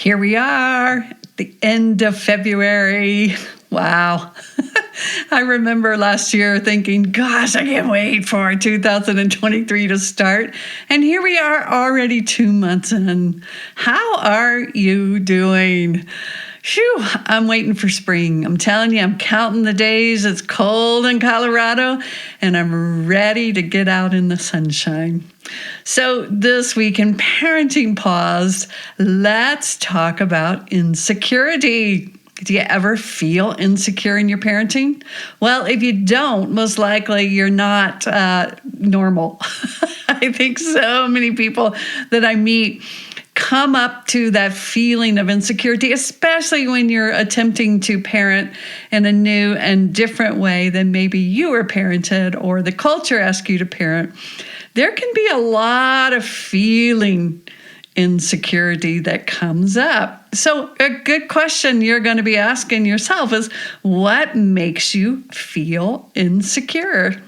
Here we are, the end of February. Wow. I remember last year thinking, gosh, I can't wait for 2023 to start. And here we are already 2 months in. How are you doing? Phew, I'm waiting for spring. I'm telling you, I'm counting the days. It's cold in Colorado, and I'm ready to get out in the sunshine. So this week in Parenting Paused, let's talk about insecurity. Do you ever feel insecure in your parenting? Well, if you don't, most likely you're not normal. I think so many people that I meet come up to that feeling of insecurity, especially when you're attempting to parent in a new and different way than maybe you were parented or the culture asked you to parent. There can be a lot of feeling insecurity that comes up. So a good question you're going to be asking yourself is, what makes you feel insecure?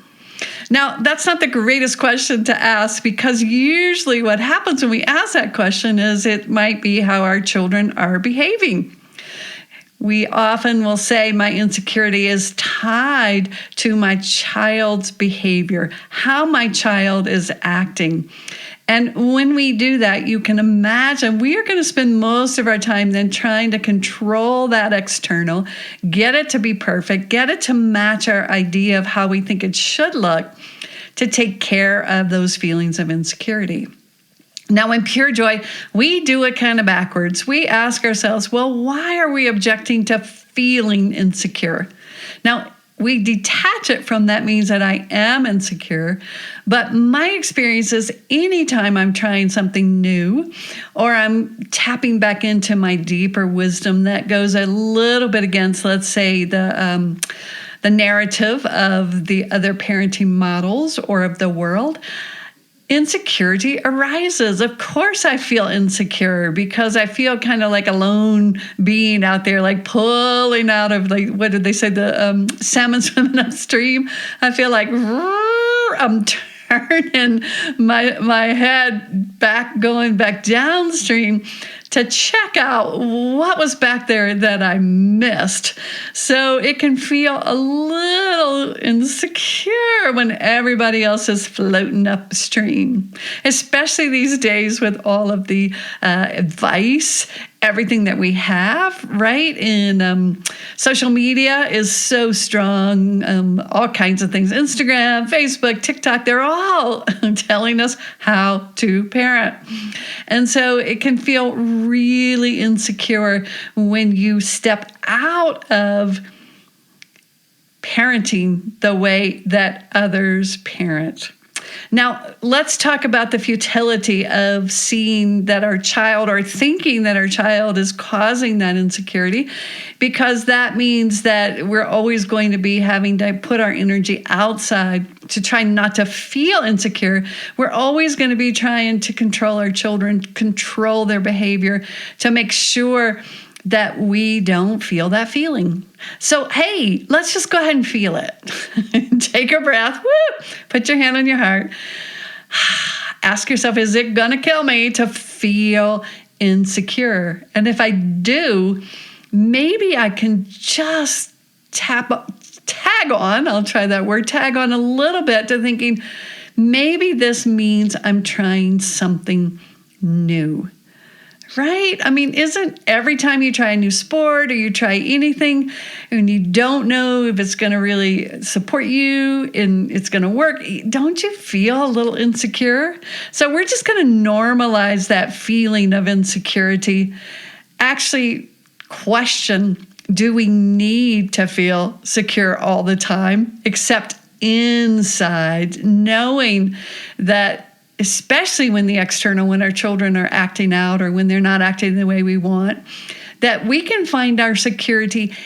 Now, that's not the greatest question to ask, because usually what happens when we ask that question is it might be how our children are behaving. We often will say my insecurity is tied to my child's behavior, how my child is acting. And when we do that, you can imagine we are going to spend most of our time then trying to control that external, get it to be perfect, get it to match our idea of how we think it should look to take care of those feelings of insecurity. Now, in Pure Joy, we do it kind of backwards. We ask ourselves, well, why are we objecting to feeling insecure? Now, we detach it from that means that I am insecure. But my experience is anytime I'm trying something new or I'm tapping back into my deeper wisdom that goes a little bit against, let's say, the narrative of the other parenting models or of the world, insecurity arises. Of course I feel insecure because I feel kind of like a lone being out there, like pulling out of, like, what did they say, the salmon swimming upstream. I feel like I'm turning my head back, going back downstream to check out what was back there that I missed. So it can feel a little insecure when everybody else is floating upstream, especially these days with all of the advice, everything that we have, right? And social media is so strong, all kinds of things, Instagram, Facebook, TikTok, they're all telling us how to parent. And so it can feel really insecure when you step out of parenting the way that others parent. Now, let's talk about the futility of seeing that our child or thinking that our child is causing that insecurity, because that means that we're always going to be having to put our energy outside to try not to feel insecure. We're always going to be trying to control our children, control their behavior, to make sure that we don't feel that feeling. So, hey, let's just go ahead and feel it. Take a breath. Woo! Put your hand on your heart. Ask yourself, is it going to kill me to feel insecure? And if I do, maybe I can just tag on, I'll try that word, tag on a little bit to thinking, maybe this means I'm trying something new. Right? I mean, isn't every time you try a new sport or you try anything and you don't know if it's going to really support you and it's going to work, don't you feel a little insecure? So we're just going to normalize that feeling of insecurity. Actually question, do we need to feel secure all the time, except inside, knowing that especially when when our children are acting out or when they're not acting the way we want, that we can find our security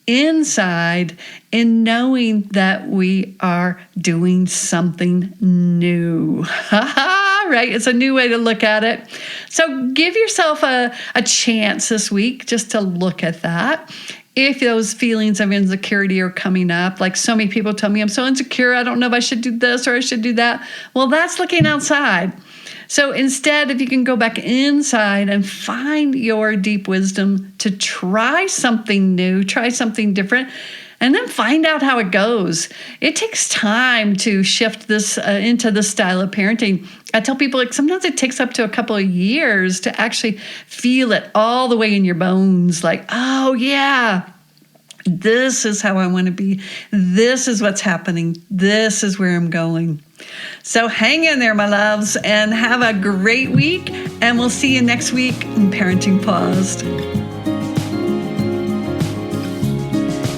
inside in knowing that we are doing something new. Right? It's a new way to look at it. So give yourself a chance this week just to look at that. If those feelings of insecurity are coming up, like so many people tell me, I'm so insecure, I don't know if I should do this or I should do that. Well, that's looking outside. So instead, if you can go back inside and find your deep wisdom to try something new, try something different, and then find out how it goes. It takes time to shift this into this style of parenting. I tell people, like, sometimes it takes up to a couple of years to actually feel it all the way in your bones. Like, oh yeah, this is how I want to be. This is what's happening. This is where I'm going. So hang in there, my loves, and have a great week. And we'll see you next week in Parenting Paused.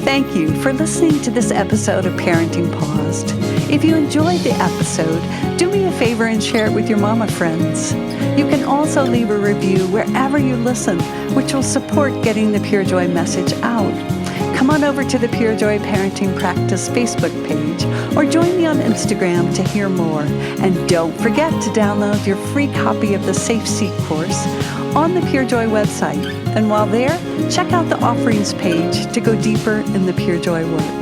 Thank you for listening to this episode of Parenting Paused. If you enjoyed the episode, do me a favor and share it with your mama friends. You can also leave a review wherever you listen, which will support getting the Pure Joy message out. Come on over to the Pure Joy Parenting Practice Facebook page or join me on Instagram to hear more. And don't forget to download your free copy of the Safe Seat course on the Pure Joy website. And while there, check out the offerings page to go deeper in the Pure Joy work.